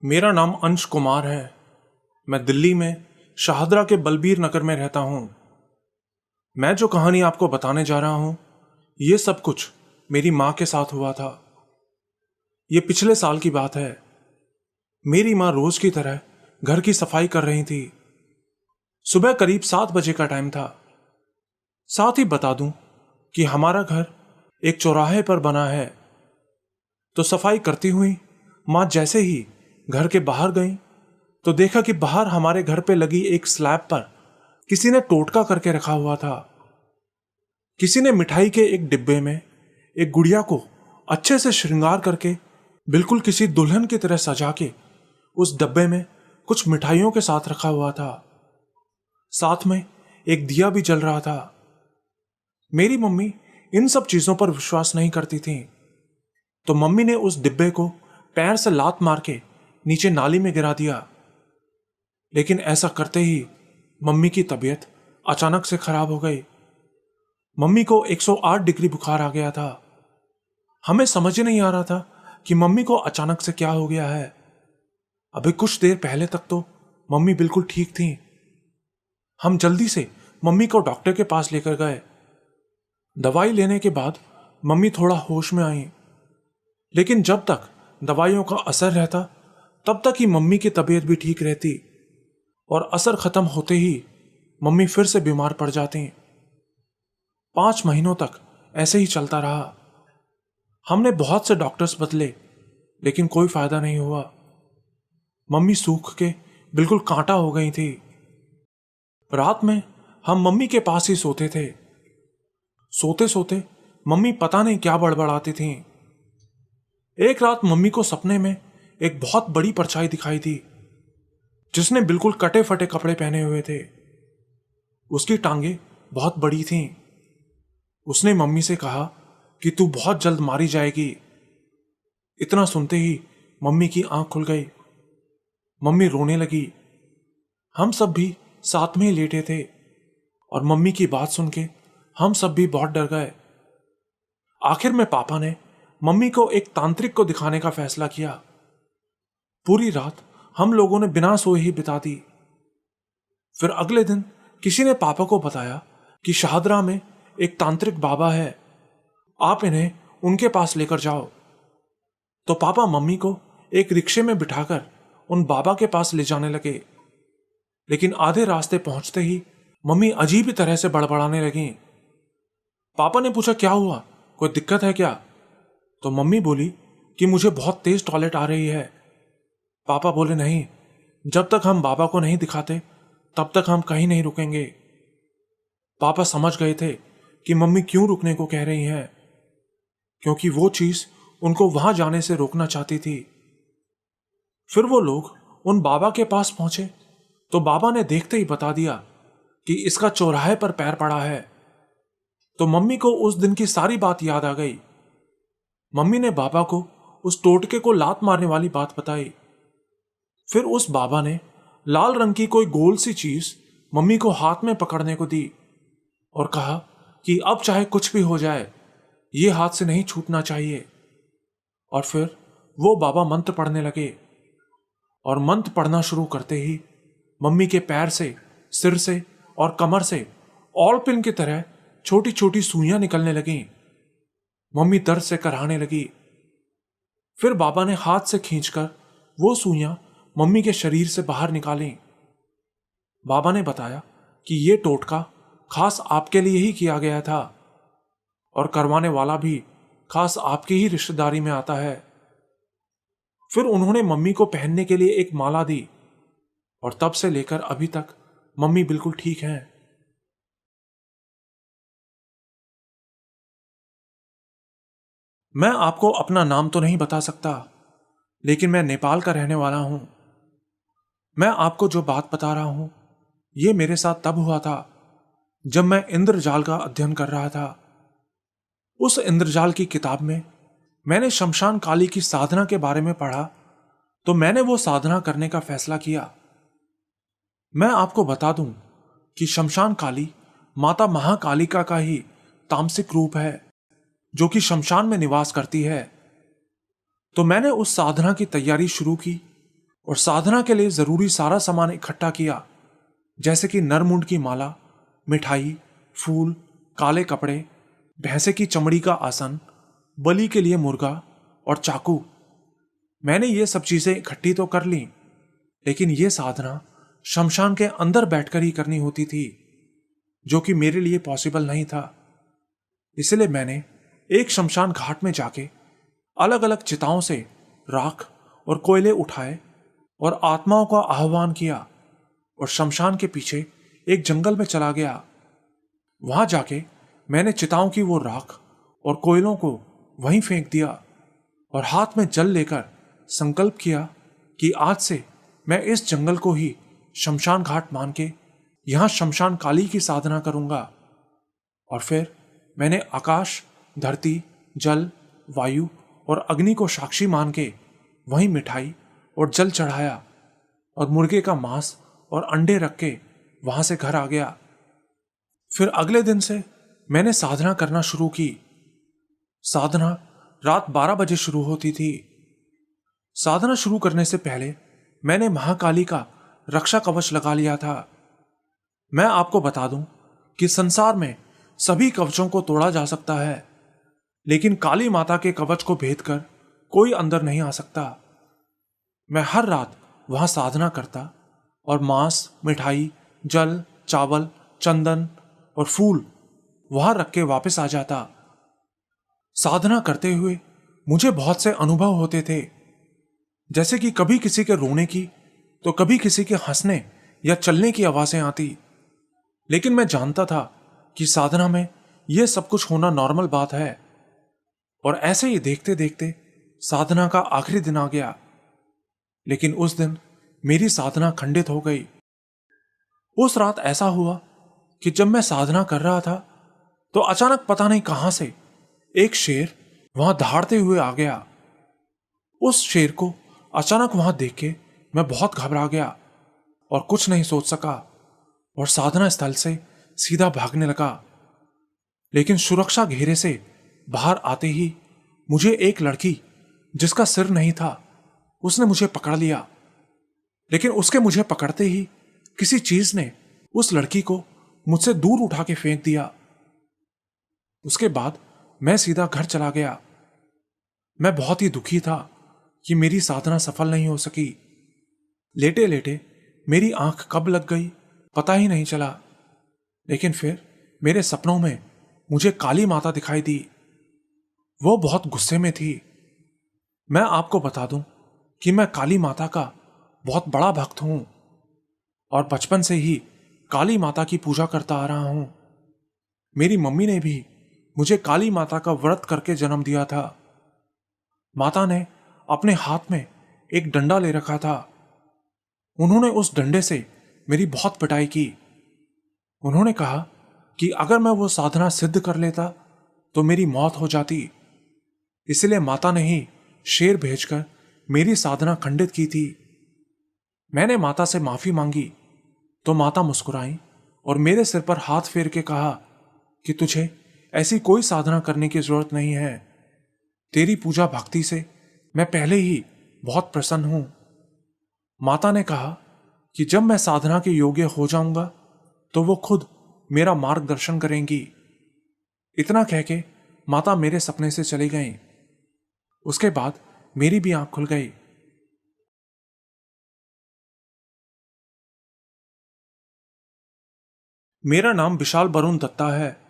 मेरा नाम अंश कुमार है। मैं दिल्ली में शाहदरा के बलबीर नगर में रहता हूं। मैं जो कहानी आपको बताने जा रहा हूं, ये सब कुछ मेरी माँ के साथ हुआ था। ये पिछले साल की बात है। मेरी माँ रोज की तरह घर की सफाई कर रही थी। सुबह करीब 7 बजे का टाइम था। साथ ही बता दूं कि हमारा घर एक चौराहे पर बना है। तो सफाई करती हुई माँ जैसे ही घर के बाहर गई तो देखा कि बाहर हमारे घर पे लगी एक स्लैब पर किसी ने टोटका करके रखा हुआ था। किसी ने मिठाई के एक डिब्बे में एक गुड़िया को अच्छे से श्रृंगार करके बिल्कुल किसी दुल्हन की तरह सजा के उस डब्बे में कुछ मिठाइयों के साथ रखा हुआ था। साथ में एक दिया भी जल रहा था। मेरी मम्मी इन सब चीजों पर विश्वास नहीं करती थी, तो मम्मी ने उस डिब्बे को पैर से लात मार के नीचे नाली में गिरा दिया। लेकिन ऐसा करते ही मम्मी की तबीयत अचानक से खराब हो गई। मम्मी को 108 डिग्री बुखार आ गया था। हमें समझ नहीं आ रहा था कि मम्मी को अचानक से क्या हो गया है। अभी कुछ देर पहले तक तो मम्मी बिल्कुल ठीक थी। हम जल्दी से मम्मी को डॉक्टर के पास लेकर गए। दवाई लेने के बाद मम्मी थोड़ा होश में आई, लेकिन जब तक दवाइयों का असर रहता तब तक ही मम्मी की तबीयत भी ठीक रहती, और असर खत्म होते ही मम्मी फिर से बीमार पड़ जाती। 5 महीनों तक ऐसे ही चलता रहा। हमने बहुत से डॉक्टर्स बदले, लेकिन कोई फायदा नहीं हुआ। मम्मी सूख के बिल्कुल कांटा हो गई थी। रात में हम मम्मी के पास ही सोते थे। सोते सोते मम्मी पता नहीं क्या बड़बड़ाती थीं। एक रात मम्मी को सपने में एक बहुत बड़ी परछाई दिखाई दी, जिसने बिल्कुल कटे फटे कपड़े पहने हुए थे। उसकी टांगे बहुत बड़ी थीं। उसने मम्मी से कहा कि तू बहुत जल्द मारी जाएगी। इतना सुनते ही मम्मी की आंख खुल गई। मम्मी रोने लगी। हम सब भी साथ में ही लेटे थे, और मम्मी की बात सुन के हम सब भी बहुत डर गए। आखिर में पापा ने मम्मी को एक तांत्रिक को दिखाने का फैसला किया। पूरी रात हम लोगों ने बिना सोए ही बिता दी। फिर अगले दिन किसी ने पापा को बताया कि शाहदरा में एक तांत्रिक बाबा है, आप इन्हें उनके पास लेकर जाओ। तो पापा मम्मी को एक रिक्शे में बिठाकर उन बाबा के पास ले जाने लगे। लेकिन आधे रास्ते पहुंचते ही मम्मी अजीब ही तरह से बड़बड़ाने लगी। पापा ने पूछा क्या हुआ, कोई दिक्कत है क्या? तो मम्मी बोली कि मुझे बहुत तेज टॉयलेट आ रही है। पापा बोले नहीं, जब तक हम बाबा को नहीं दिखाते तब तक हम कहीं नहीं रुकेंगे। पापा समझ गए थे कि मम्मी क्यों रुकने को कह रही हैं, क्योंकि वो चीज उनको वहां जाने से रोकना चाहती थी। फिर वो लोग उन बाबा के पास पहुंचे तो बाबा ने देखते ही बता दिया कि इसका चौराहे पर पैर पड़ा है। तो मम्मी को उस दिन की सारी बात याद आ गई। मम्मी ने बाबा को उस टोटके को लात मारने वाली बात बताई। फिर उस बाबा ने लाल रंग की कोई गोल सी चीज मम्मी को हाथ में पकड़ने को दी और कहा कि अब चाहे कुछ भी हो जाए, ये हाथ से नहीं छूटना चाहिए। और फिर वो बाबा मंत्र पढ़ने लगे, और मंत्र पढ़ना शुरू करते ही मम्मी के पैर से, सिर से और कमर से ऑल पिन की तरह छोटी छोटी सुइयां निकलने लगीं। मम्मी दर्द से कराहने लगी। फिर बाबा ने हाथ से खींचकर वो सुइयां मम्मी के शरीर से बाहर निकाली। बाबा ने बताया कि ये टोटका खास आपके लिए ही किया गया था, और करवाने वाला भी खास आपकी ही रिश्तेदारी में आता है। फिर उन्होंने मम्मी को पहनने के लिए एक माला दी, और तब से लेकर अभी तक मम्मी बिल्कुल ठीक हैं। मैं आपको अपना नाम तो नहीं बता सकता, लेकिन मैं नेपाल का रहने वाला हूं। मैं आपको जो बात बता रहा हूं, ये मेरे साथ तब हुआ था जब मैं इंद्रजाल का अध्ययन कर रहा था। उस इंद्रजाल की किताब में मैंने शमशान काली की साधना के बारे में पढ़ा, तो मैंने वो साधना करने का फैसला किया। मैं आपको बता दूं कि शमशान काली माता महाकालिका का ही तामसिक रूप है, जो कि शमशान में निवास करती है। तो मैंने उस साधना की तैयारी शुरू की और साधना के लिए जरूरी सारा सामान इकट्ठा किया, जैसे कि नरमुंड की माला, मिठाई, फूल, काले कपड़े, भैंसे की चमड़ी का आसन, बलि के लिए मुर्गा और चाकू। मैंने ये सब चीजें इकट्ठी तो कर ली, लेकिन यह साधना शमशान के अंदर बैठकर ही करनी होती थी, जो कि मेरे लिए पॉसिबल नहीं था। इसलिए मैंने एक शमशान घाट में जाके अलग अलग चिताओं से राख और कोयले उठाए और आत्माओं का आह्वान किया और शमशान के पीछे एक जंगल में चला गया। वहां जाके मैंने चिताओं की वो राख और कोयलों को वहीं फेंक दिया और हाथ में जल लेकर संकल्प किया कि आज से मैं इस जंगल को ही शमशान घाट मान के यहां शमशान काली की साधना करूंगा। और फिर मैंने आकाश, धरती, जल, वायु और अग्नि को साक्षी मान के वहीं मिठाई और जल चढ़ाया और मुर्गे का मांस और अंडे रख के वहां से घर आ गया। फिर अगले दिन से मैंने साधना करना शुरू की। साधना रात 12 बजे शुरू होती थी। साधना शुरू करने से पहले मैंने महाकाली का रक्षा कवच लगा लिया था। मैं आपको बता दूं कि संसार में सभी कवचों को तोड़ा जा सकता है, लेकिन काली माता के कवच को भेद कर कोई अंदर नहीं आ सकता। मैं हर रात वहां साधना करता और मांस, मिठाई, जल, चावल, चंदन और फूल वहां रख के वापस आ जाता। साधना करते हुए मुझे बहुत से अनुभव होते थे, जैसे कि कभी किसी के रोने की तो कभी किसी के हंसने या चलने की आवाजें आती। लेकिन मैं जानता था कि साधना में यह सब कुछ होना नॉर्मल बात है। और ऐसे ही देखते देखते साधना का आखिरी दिन आ गया। लेकिन उस दिन मेरी साधना खंडित हो गई। उस रात ऐसा हुआ कि जब मैं साधना कर रहा था तो अचानक पता नहीं कहां से एक शेर वहां दहाड़ते हुए आ गया। उस शेर को अचानक वहां देख के मैं बहुत घबरा गया और कुछ नहीं सोच सका और साधना स्थल से सीधा भागने लगा। लेकिन सुरक्षा घेरे से बाहर आते ही मुझे एक लड़की जिसका सिर नहीं था उसने मुझे पकड़ लिया। लेकिन उसके मुझे पकड़ते ही किसी चीज ने उस लड़की को मुझसे दूर उठा के फेंक दिया। उसके बाद मैं सीधा घर चला गया। मैं बहुत ही दुखी था कि मेरी साधना सफल नहीं हो सकी। लेटे लेटे मेरी आंख कब लग गई पता ही नहीं चला। लेकिन फिर मेरे सपनों में मुझे काली माता दिखाई दी। वो बहुत गुस्से में थी। मैं आपको बता दूं कि मैं काली माता का बहुत बड़ा भक्त हूं और बचपन से ही काली माता की पूजा करता आ रहा हूं। मेरी मम्मी ने भी मुझे काली माता का व्रत करके जन्म दिया था। माता ने अपने हाथ में एक डंडा ले रखा था। उन्होंने उस डंडे से मेरी बहुत पिटाई की। उन्होंने कहा कि अगर मैं वो साधना सिद्ध कर लेता तो मेरी मौत हो जाती। इसलिए माता ने ही शेर भेजकर मेरी साधना खंडित की थी। मैंने माता से माफी मांगी तो माता मुस्कुराई और मेरे सिर पर हाथ फेर के कहा कि तुझे ऐसी कोई साधना करने की जरूरत नहीं है। तेरी पूजा भक्ति से मैं पहले ही बहुत प्रसन्न हूं। माता ने कहा कि जब मैं साधना के योग्य हो जाऊंगा तो वो खुद मेरा मार्गदर्शन करेंगी। इतना कह के माता मेरे सपने से चली गईं। उसके बाद मेरी भी आंख खुल गई। मेरा नाम विशाल वरुण दत्ता है।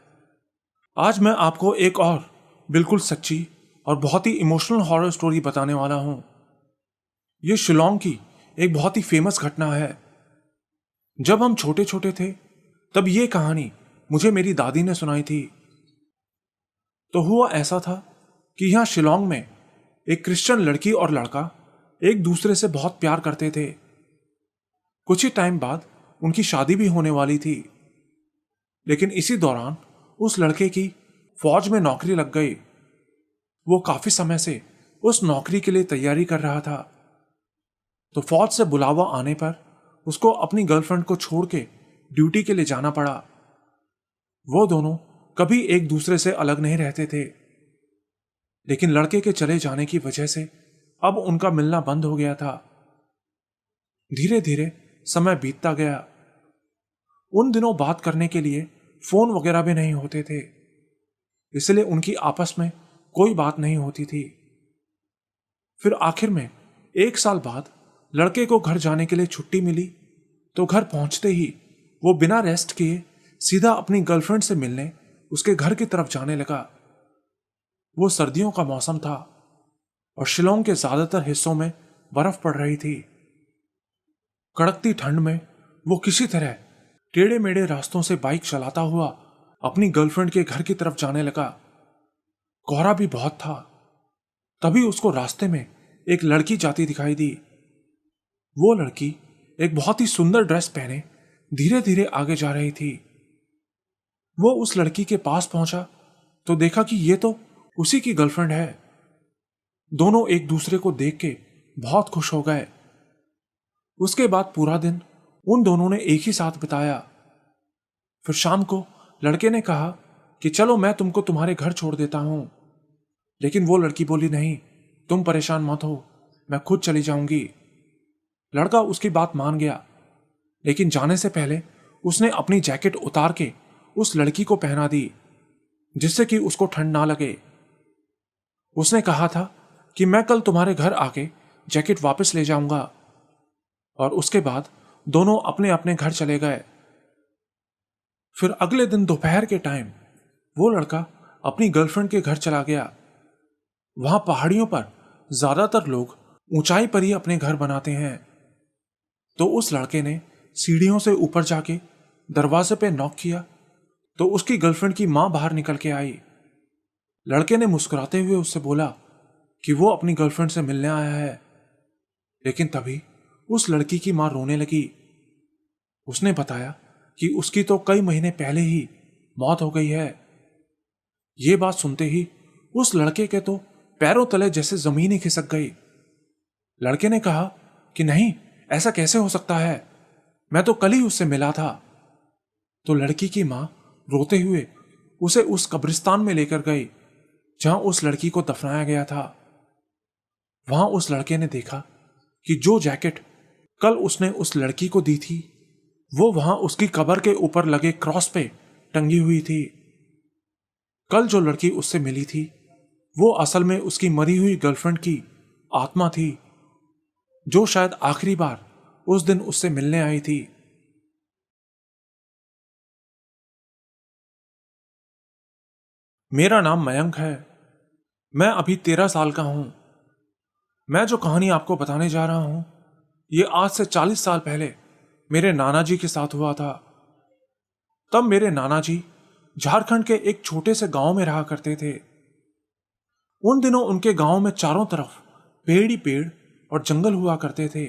आज मैं आपको एक और बिल्कुल सच्ची और बहुत ही इमोशनल हॉरर स्टोरी बताने वाला हूं। यह शिलोंग की एक बहुत ही फेमस घटना है। जब हम छोटे छोटे थे तब यह कहानी मुझे मेरी दादी ने सुनाई थी। तो हुआ ऐसा था कि यहां शिलोंग में एक क्रिश्चियन लड़की और लड़का एक दूसरे से बहुत प्यार करते थे। कुछ ही टाइम बाद उनकी शादी भी होने वाली थी। लेकिन इसी दौरान उस लड़के की फौज में नौकरी लग गई। वो काफी समय से उस नौकरी के लिए तैयारी कर रहा था। तो फौज से बुलावा आने पर उसको अपनी गर्लफ्रेंड को छोड़ के ड्यूटी के लिए जाना पड़ा। वो दोनों कभी एक दूसरे से अलग नहीं रहते थे। लेकिन लड़के के चले जाने की वजह से अब उनका मिलना बंद हो गया था। धीरे धीरे समय बीतता गया। उन दिनों बात करने के लिए फोन वगैरह भी नहीं होते थे, इसलिए उनकी आपस में कोई बात नहीं होती थी। फिर आखिर में 1 साल बाद लड़के को घर जाने के लिए छुट्टी मिली, तो घर पहुंचते ही वो बिना रेस्ट किए सीधा अपनी गर्लफ्रेंड से मिलने उसके घर की तरफ जाने लगा। वो सर्दियों का मौसम था और शिलोंग के ज्यादातर हिस्सों में बर्फ पड़ रही थी। कड़कती ठंड में वो किसी तरह टेढ़े मेढ़े रास्तों से बाइक चलाता हुआ अपनी गर्लफ्रेंड के घर की तरफ जाने लगा। कोहरा भी बहुत था। तभी उसको रास्ते में एक लड़की जाती दिखाई दी। वो लड़की एक बहुत ही सुंदर ड्रेस पहने धीरे धीरे आगे जा रही थी। वो उस लड़की के पास पहुंचा तो देखा कि ये तो उसी की गर्लफ्रेंड है। दोनों एक दूसरे को देख के बहुत खुश हो गए। उसके बाद पूरा दिन उन दोनों ने एक ही साथ बिताया। फिर शाम को लड़के ने कहा कि चलो मैं तुमको तुम्हारे घर छोड़ देता हूं, लेकिन वो लड़की बोली नहीं, तुम परेशान मत हो, मैं खुद चली जाऊंगी। लड़का उसकी बात मान गया, लेकिन जाने से पहले उसने अपनी जैकेट उतार के उस लड़की को पहना दी, जिससे कि उसको ठंड ना लगे। उसने कहा था कि मैं कल तुम्हारे घर आके जैकेट वापस ले जाऊंगा, और उसके बाद दोनों अपने अपने घर चले गए। फिर अगले दिन दोपहर के टाइम वो लड़का अपनी गर्लफ्रेंड के घर चला गया। वहां पहाड़ियों पर ज्यादातर लोग ऊंचाई पर ही अपने घर बनाते हैं। तो उस लड़के ने सीढ़ियों से ऊपर जाके दरवाजे पे नॉक किया, तो उसकी गर्लफ्रेंड की मां बाहर निकल के आई। लड़के ने मुस्कुराते हुए उससे बोला कि वो अपनी गर्लफ्रेंड से मिलने आया है, लेकिन तभी उस लड़की की मां रोने लगी। उसने बताया कि उसकी तो कई महीने पहले ही मौत हो गई है। ये बात सुनते ही उस लड़के के तो पैरों तले जैसे जमीन ही खिसक गई। लड़के ने कहा कि नहीं, ऐसा कैसे हो सकता है, मैं तो कल ही उससे मिला था। तो लड़की की मां रोते हुए उसे उस कब्रिस्तान में लेकर गई जहां उस लड़की को दफनाया गया था। वहां उस लड़के ने देखा कि जो जैकेट कल उसने उस लड़की को दी थी वो वहां उसकी कब्र के ऊपर लगे क्रॉस पे टंगी हुई थी। कल जो लड़की उससे मिली थी वो असल में उसकी मरी हुई गर्लफ्रेंड की आत्मा थी, जो शायद आखिरी बार उस दिन उससे मिलने आई थी। मेरा नाम मयंक है। मैं अभी 13 साल का हूं। मैं जो कहानी आपको बताने जा रहा हूं ये आज से 40 साल पहले मेरे नाना जी के साथ हुआ था। तब मेरे नाना जी झारखंड के एक छोटे से गांव में रहा करते थे। उन दिनों उनके गांव में चारों तरफ पेड़ ही पेड़ और जंगल हुआ करते थे।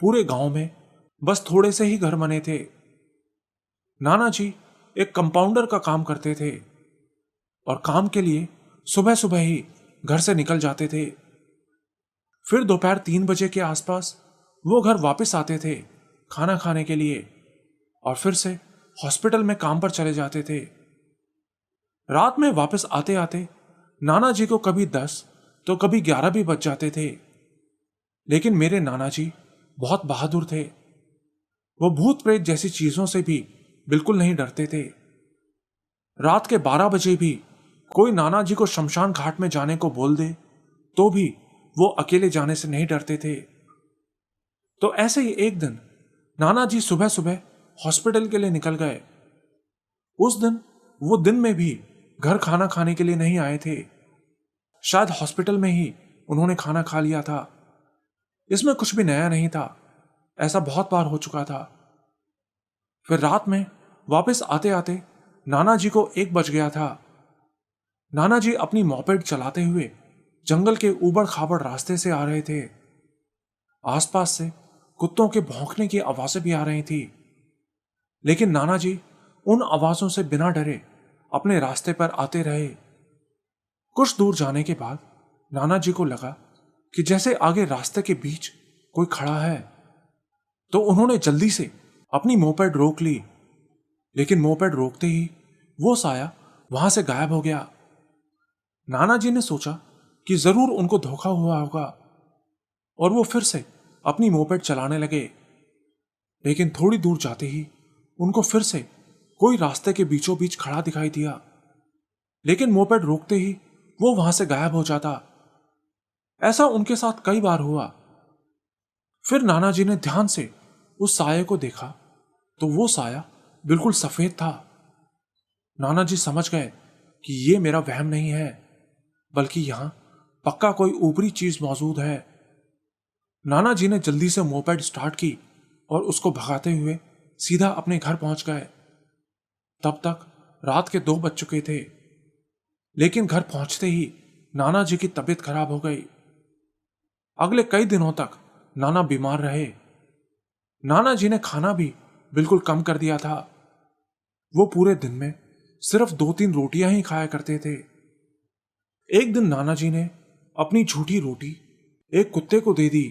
पूरे गांव में बस थोड़े से ही घर बने थे। नाना जी एक कंपाउंडर का काम करते थे और काम के लिए सुबह सुबह ही घर से निकल जाते थे। फिर दोपहर 3 बजे के आसपास वो घर वापस आते थे खाना खाने के लिए, और फिर से हॉस्पिटल में काम पर चले जाते थे। रात में वापस आते आते नाना जी को कभी 10 तो कभी 11 भी बज जाते थे। लेकिन मेरे नाना जी बहुत बहादुर थे। वो भूत प्रेत जैसी चीजों से भी बिल्कुल नहीं डरते थे। रात के 12 बजे भी कोई नाना जी को शमशान घाट में जाने को बोल दे तो भी वो अकेले जाने से नहीं डरते थे। तो ऐसे ही एक दिन नाना जी सुबह सुबह हॉस्पिटल के लिए निकल गए। उस दिन वो दिन में भी घर खाना खाने के लिए नहीं आए थे। शायद हॉस्पिटल में ही उन्होंने खाना खा लिया था। इसमें कुछ भी नया नहीं था, ऐसा बहुत बार हो चुका था। फिर रात में वापस आते आते नाना जी को 1 बज गया था। नाना जी अपनी मॉपेड चलाते हुए जंगल के ऊबड़ खाबड़ रास्ते से आ रहे थे। आसपास से कुत्तों के भौंकने की आवाजें भी आ रही थी, लेकिन नाना जी उन आवाजों से बिना डरे अपने रास्ते पर आते रहे। कुछ दूर जाने के बाद नाना जी को लगा कि जैसे आगे रास्ते के बीच कोई खड़ा है, तो उन्होंने जल्दी से अपनी मोपेड रोक ली। लेकिन मोपेड रोकते ही वो साया वहां से गायब हो गया। नाना जी ने सोचा कि जरूर उनको धोखा हुआ होगा, और वो फिर से अपनी मोपेड चलाने लगे। लेकिन थोड़ी दूर जाते ही उनको फिर से कोई रास्ते के बीचों बीच खड़ा दिखाई दिया, लेकिन मोपेड रोकते ही वो वहां से गायब हो जाता। ऐसा उनके साथ कई बार हुआ। फिर नाना जी ने ध्यान से उस साये को देखा तो वो साया बिल्कुल सफेद था। नाना जी समझ गए कि ये मेरा वहम नहीं है, बल्कि यहां पक्का कोई ऊपरी चीज मौजूद है। नाना जी ने जल्दी से मोपेड स्टार्ट की और उसको भगाते हुए सीधा अपने घर पहुंच गए। तब तक रात के 2 बज चुके थे। लेकिन घर पहुंचते ही नाना जी की तबीयत खराब हो गई। अगले कई दिनों तक नाना बीमार रहे। नाना जी ने खाना भी बिल्कुल कम कर दिया था। वो पूरे दिन में सिर्फ 2-3 रोटियां ही खाया करते थे। एक दिन नाना जी ने अपनी झूठी रोटी एक कुत्ते को दे दी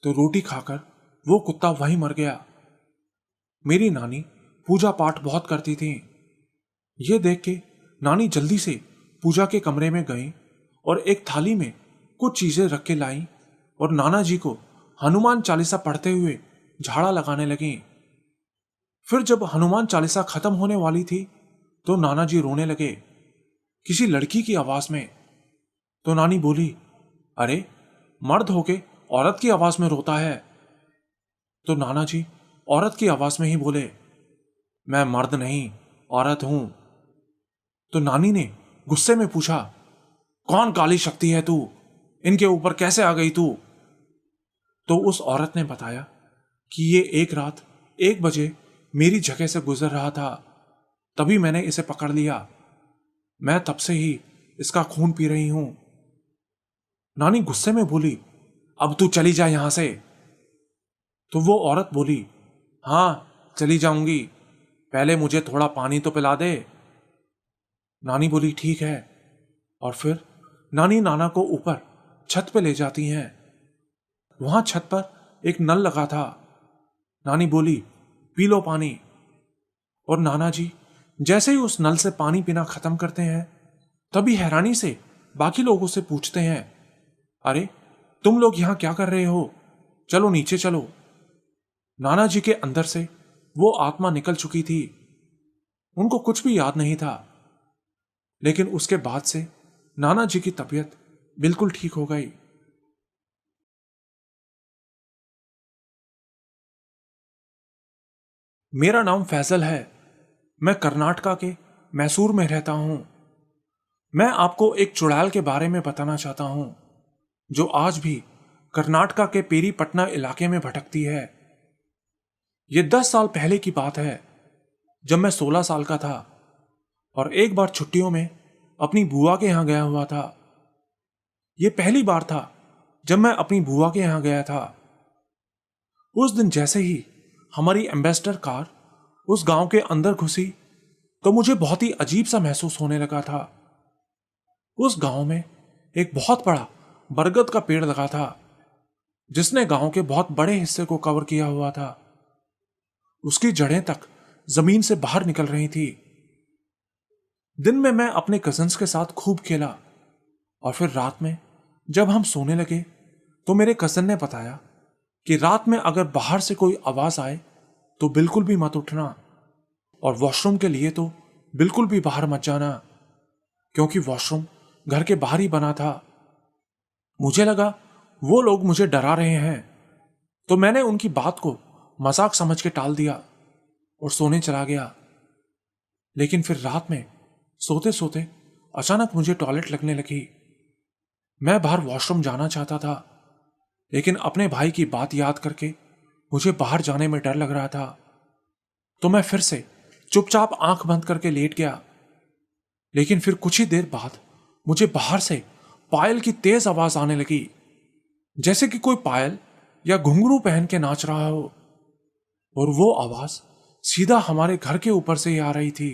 तो रोटी खाकर वो कुत्ता वहीं मर गया। मेरी नानी पूजा पाठ बहुत करती थी। ये देख के नानी जल्दी से पूजा के कमरे में गई और एक थाली में कुछ चीजें रख के लाई और नाना जी को हनुमान चालीसा पढ़ते हुए झाड़ा लगाने लगी। फिर जब हनुमान चालीसा खत्म होने वाली थी तो नाना जी रोने लगे, किसी लड़की की आवाज में। तो नानी बोली, अरे मर्द होके औरत की आवाज में रोता है। तो नाना जी औरत की आवाज में ही बोले, मैं मर्द नहीं औरत हूं। तो नानी ने गुस्से में पूछा, कौन काली शक्ति है तू, इनके ऊपर कैसे आ गई तू? तो उस औरत ने बताया कि ये एक रात 1 बजे मेरी जगह से गुजर रहा था, तभी मैंने इसे पकड़ लिया। मैं तब से ही इसका खून पी रही हूं। नानी गुस्से में बोली, अब तू चली जा यहां से। तो वो औरत बोली, हां चली जाऊंगी, पहले मुझे थोड़ा पानी तो पिला दे। नानी बोली, ठीक है। और फिर नानी नाना को ऊपर छत पे ले जाती हैं। वहां छत पर एक नल लगा था। नानी बोली, पी लो पानी। और नाना जी जैसे ही उस नल से पानी पीना खत्म करते हैं तभी हैरानी से बाकी लोगों से पूछते हैं, अरे तुम लोग यहां क्या कर रहे हो, चलो नीचे चलो। नाना जी के अंदर से वो आत्मा निकल चुकी थी। उनको कुछ भी याद नहीं था। लेकिन उसके बाद से नाना जी की तबीयत बिल्कुल ठीक हो गई। मेरा नाम फैजल है। मैं कर्नाटका के मैसूर में रहता हूं। मैं आपको एक चुड़ैल के बारे में बताना चाहता हूं जो आज भी कर्नाटका के पेरीपटना इलाके में भटकती है। यह 10 साल पहले की बात है, जब मैं 16 साल का था और एक बार छुट्टियों में अपनी बुआ के यहां गया हुआ था। यह पहली बार था जब मैं अपनी बुआ के यहां गया था। उस दिन जैसे ही हमारी एम्बेसडर कार उस गांव के अंदर घुसी तो मुझे बहुत ही अजीब सा महसूस होने लगा था। उस गांव में एक बहुत बड़ा बरगद का पेड़ लगा था जिसने गांव के बहुत बड़े हिस्से को कवर किया हुआ था। उसकी जड़ें तक जमीन से बाहर निकल रही थी। दिन में मैं अपने कजन्स के साथ खूब खेला और फिर रात में जब हम सोने लगे तो मेरे कजन ने बताया कि रात में अगर बाहर से कोई आवाज आए तो बिल्कुल भी मत उठना और वॉशरूम के लिए तो बिल्कुल भी बाहर मत जाना, क्योंकि वॉशरूम घर के बाहर ही बना था। मुझे लगा वो लोग मुझे डरा रहे हैं, तो मैंने उनकी बात को मजाक समझ के टाल दिया और सोने चला गया। लेकिन फिर रात में सोते सोते अचानक मुझे टॉयलेट लगने लगी। मैं बाहर वॉशरूम जाना चाहता था, लेकिन अपने भाई की बात याद करके मुझे बाहर जाने में डर लग रहा था। तो मैं फिर से चुपचाप आंख बंद करके लेट गया। लेकिन फिर कुछ ही देर बाद मुझे बाहर से पायल की तेज आवाज आने लगी, जैसे कि कोई पायल या घुंघरू पहन के नाच रहा हो। और वो आवाज सीधा हमारे घर के ऊपर से ही आ रही थी।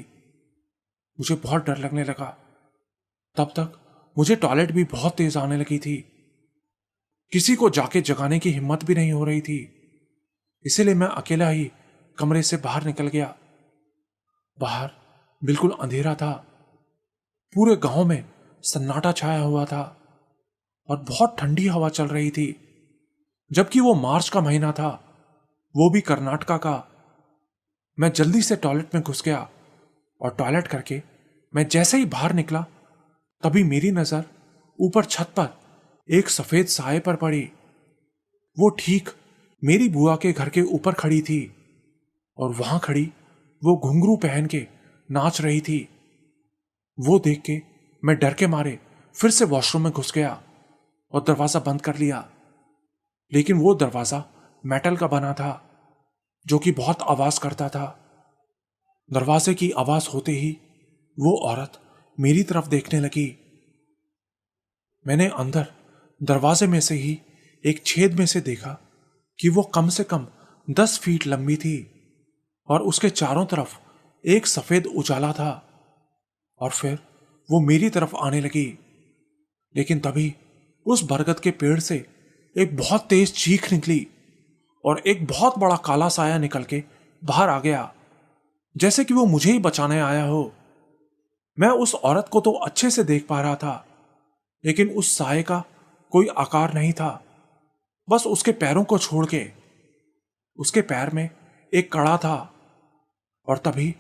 मुझे बहुत डर लगने लगा। तब तक मुझे टॉयलेट भी बहुत तेज आने लगी थी। किसी को जाके जगाने की हिम्मत भी नहीं हो रही थी, इसीलिए मैं अकेला ही कमरे से बाहर निकल गया। बाहर बिल्कुल अंधेरा था। पूरे गांव में सन्नाटा छाया हुआ था और बहुत ठंडी हवा चल रही थी। जबकि वो मार्च का महीना था, वो भी कर्नाटका का। मैं जल्दी से टॉयलेट में घुस गया और टॉयलेट करके मैं जैसे ही बाहर निकला, तभी मेरी नजर ऊपर छत पर एक सफेद साए पर पड़ी। वो ठीक मेरी बुआ के घर के ऊपर खड़ी थी और वहां खड़ी वो घुंघरू पहन के नाच रही थी। वो देख के मैं डर के मारे फिर से वॉशरूम में घुस गया और दरवाजा बंद कर लिया। लेकिन वो दरवाजा मेटल का बना था, जो कि बहुत आवाज करता था। दरवाजे की आवाज होते ही वो औरत मेरी तरफ देखने लगी। मैंने अंदर दरवाजे में से ही एक छेद में से देखा कि वो कम से कम 10 फीट लंबी थी और उसके चारों तरफ एक सफेद उजाला था। और फिर वो मेरी तरफ आने लगी। लेकिन तभी उस बरगद के पेड़ से एक बहुत तेज चीख निकली और एक बहुत बड़ा काला साया निकल के बाहर आ गया, जैसे कि वो मुझे ही बचाने आया हो। मैं उस औरत को तो अच्छे से देख पा रहा था, लेकिन उस साये का कोई आकार नहीं था, बस उसके पैरों को छोड़ के। उसके पैर में एक कड़ा था। और तभी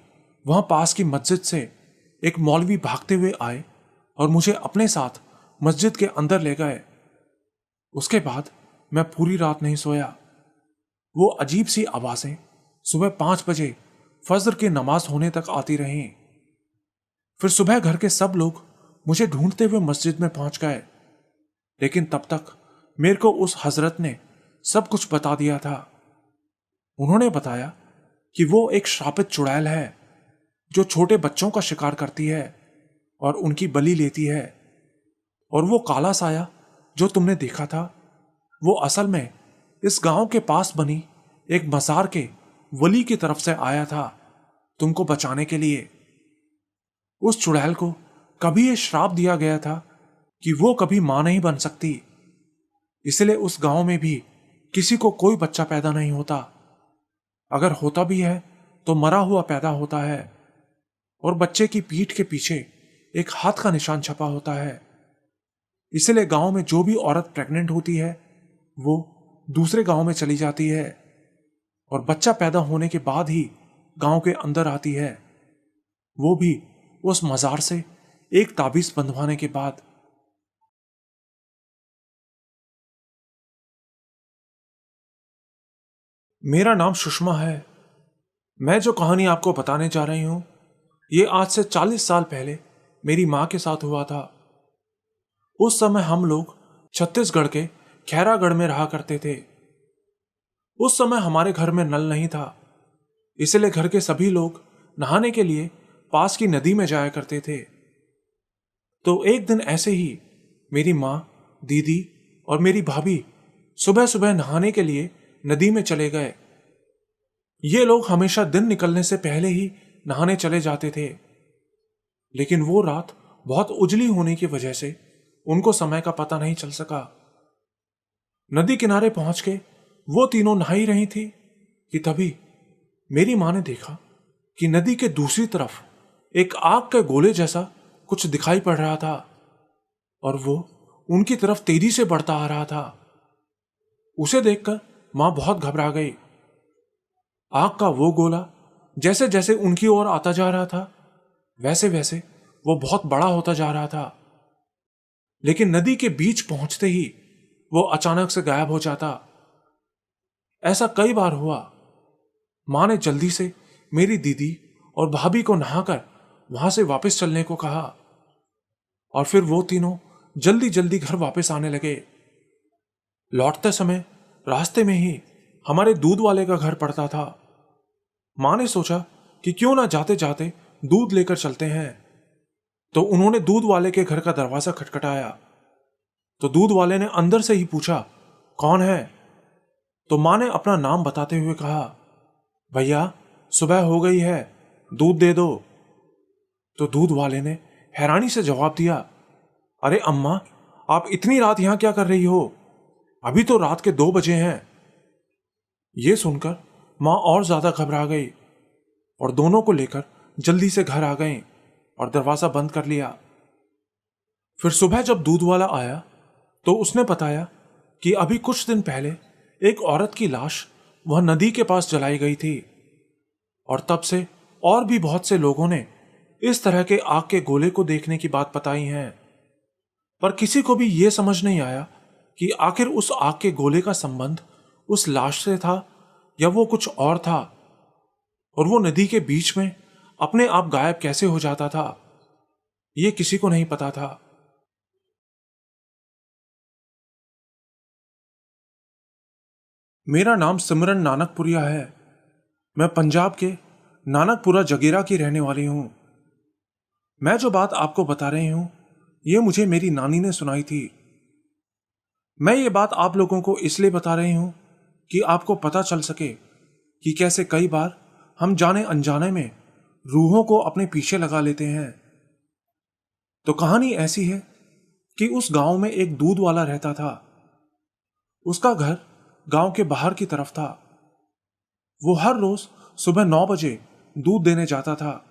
वहां पास की मस्जिद से एक मौलवी भागते हुए आए और मुझे अपने साथ मस्जिद के अंदर ले गए। उसके बाद मैं पूरी रात नहीं सोया। वो अजीब सी आवाजें सुबह 5 बजे फजर की नमाज होने तक आती रहीं। फिर सुबह घर के सब लोग मुझे ढूंढते हुए मस्जिद में पहुंच गए, लेकिन तब तक मेरे को उस हजरत ने सब कुछ बता दिया था। उन्होंने बताया कि वो एक श्रापित चुड़ैल है जो छोटे बच्चों का शिकार करती है और उनकी बलि लेती है। और वो काला साया जो तुमने देखा था, वो असल में इस गांव के पास बनी एक मजार के वली की तरफ से आया था तुमको बचाने के लिए। उस चुड़ैल को कभी ये श्राप दिया गया था कि वो कभी मां नहीं बन सकती, इसलिए उस गांव में भी किसी को कोई बच्चा पैदा नहीं होता। अगर होता भी है तो मरा हुआ पैदा होता है और बच्चे की पीठ के पीछे एक हाथ का निशान छपा होता है। इसलिए गांव में जो भी औरत प्रेग्नेंट होती है वो दूसरे गांव में चली जाती है और बच्चा पैदा होने के बाद ही गांव के अंदर आती है, वो भी उस मजार से एक ताबीज बंधवाने के बाद। मेरा नाम सुषमा है। मैं जो कहानी आपको बताने जा रही हूं, ये आज से 40 साल पहले मेरी मां के साथ हुआ था। उस समय हम लोग छत्तीसगढ़ के खैरागढ़ में रहा करते थे। उस समय हमारे घर में नल नहीं था, इसलिए घर के सभी लोग नहाने के लिए पास की नदी में जाया करते थे। तो एक दिन ऐसे ही मेरी माँ, दीदी और मेरी भाभी सुबह सुबह नहाने के लिए नदी में चले गए। ये लोग हमेशा दिन निकलने से पहले ही नहाने चले जाते थे, लेकिन वो रात बहुत उजली होने की वजह से उनको समय का पता नहीं चल सका। नदी किनारे पहुंच के वो तीनों नहा ही रही थी कि तभी मेरी मां ने देखा कि नदी के दूसरी तरफ एक आग के गोले जैसा कुछ दिखाई पड़ रहा था और वो उनकी तरफ तेजी से बढ़ता आ रहा था। उसे देखकर मां बहुत घबरा गई। आग का वो गोला जैसे जैसे उनकी ओर आता जा रहा था, वैसे वैसे वो बहुत बड़ा होता जा रहा था, लेकिन नदी के बीच पहुंचते ही वो अचानक से गायब हो जाता। ऐसा कई बार हुआ। मां ने जल्दी से मेरी दीदी और भाभी को नहाकर वहां से वापस चलने को कहा और फिर वो तीनों जल्दी जल्दी घर वापस आने लगे। लौटते समय रास्ते में ही हमारे दूध वाले का घर पड़ता था। मां ने सोचा कि क्यों ना जाते जाते दूध लेकर चलते हैं, तो उन्होंने दूध वाले के घर का दरवाजा खटखटाया। तो दूध वाले ने अंदर से ही पूछा, कौन है? तो मां ने अपना नाम बताते हुए कहा, भैया सुबह हो गई है, दूध दे दो। तो दूध वाले ने हैरानी से जवाब दिया, अरे अम्मा, आप इतनी रात यहां क्या कर रही हो? अभी तो रात के 2 बजे हैं। यह सुनकर मां और ज्यादा घबरा गई और दोनों को लेकर जल्दी से घर आ गई और दरवाजा बंद कर लिया। फिर सुबह जब दूध वाला आया तो उसने बताया कि अभी कुछ दिन पहले एक औरत की लाश वह नदी के पास जलाई गई थी। और तब से और भी बहुत से लोगों ने इस तरह के आग के गोले को देखने की बात बताई है, पर किसी को भी यह समझ नहीं आया कि आखिर उस आग के गोले का संबंध उस लाश से था या वो कुछ और था, और वो नदी के बीच में अपने आप गायब कैसे हो जाता था, ये किसी को नहीं पता था। मेरा नाम सिमरन नानकपुरिया है। मैं पंजाब के नानकपुरा जगीरा की रहने वाली हूं। मैं जो बात आपको बता रही हूं, ये मुझे मेरी नानी ने सुनाई थी। मैं ये बात आप लोगों को इसलिए बता रही हूं कि आपको पता चल सके कि कैसे कई बार हम जाने अनजाने में रूहों को अपने पीछे लगा लेते हैं। तो कहानी ऐसी है कि उस गांव में एक दूध वाला रहता था। उसका घर गांव के बाहर की तरफ था। वो हर रोज सुबह 9 बजे दूध देने जाता था।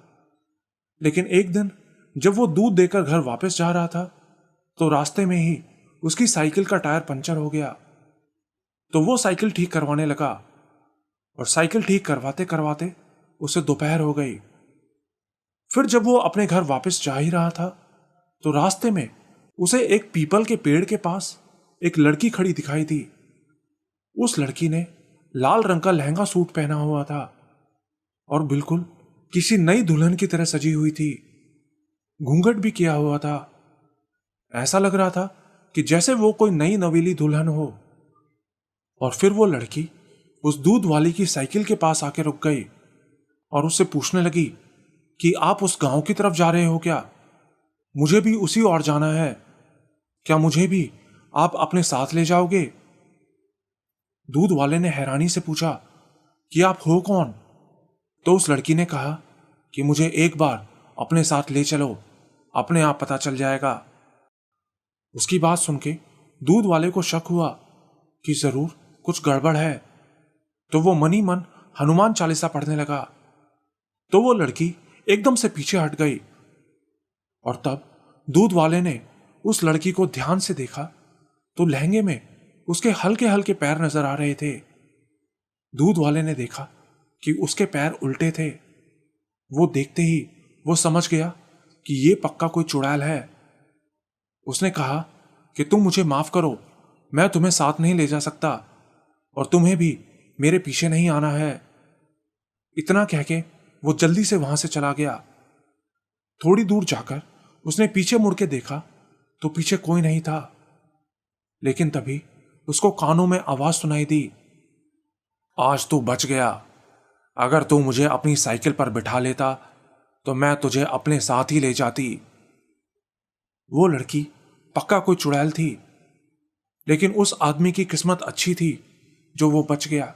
लेकिन एक दिन जब वो दूध देकर घर वापस जा रहा था, तो रास्ते में ही उसकी साइकिल का टायर पंचर हो गया। तो वो साइकिल ठीक करवाने लगा, और साइकिल ठीक करवाते करवाते उसे दोपहर हो गई। फिर जब वो अपने घर वापस जा ही रहा था, तो रास्ते में उसे एक पीपल के पेड़ के पास एक लड़की खड़ी दिखाई दी। उस लड़की ने लाल रंग का लहंगा सूट पहना हुआ था और बिल्कुल किसी नई दुल्हन की तरह सजी हुई थी। घूंघट भी किया हुआ था। ऐसा लग रहा था कि जैसे वो कोई नई नवीली दुल्हन हो। और फिर वो लड़की उस दूध वाली की साइकिल के पास आके रुक गई और उससे पूछने लगी कि आप उस गांव की तरफ जा रहे हो क्या? मुझे भी उसी ओर जाना है। क्या मुझे भी आप अपने साथ ले जाओगे? दूध वाले ने हैरानी से पूछा कि आप हो कौन? तो उस लड़की ने कहा कि मुझे एक बार अपने साथ ले चलो, अपने आप पता चल जाएगा। उसकी बात सुन के दूध वाले को शक हुआ कि जरूर कुछ गड़बड़ है। तो वो मनी मन हनुमान चालीसा पढ़ने लगा। तो वो लड़की एकदम से पीछे हट गई। और तब दूध वाले ने उस लड़की को ध्यान से देखा, तो लहंगे में उसके हल्के हल्के पैर नजर आ रहे थे। दूध वाले ने देखा कि उसके पैर उल्टे थे। वो देखते ही वो समझ गया कि ये पक्का कोई चुड़ैल है। उसने कहा कि तुम मुझे माफ करो, मैं तुम्हें साथ नहीं ले जा सकता और तुम्हें भी मेरे पीछे नहीं आना है। इतना कह के वो जल्दी से वहां से चला गया। थोड़ी दूर जाकर उसने पीछे मुड़ के देखा तो पीछे कोई नहीं था। लेकिन तभी उसको कानों में आवाज सुनाई दी, आज तू बच गया। अगर तू मुझे अपनी साइकिल पर बिठा लेता तो मैं तुझे अपने साथ ही ले जाती। वो लड़की पक्का कोई चुड़ैल थी, लेकिन उस आदमी की किस्मत अच्छी थी जो वो बच गया।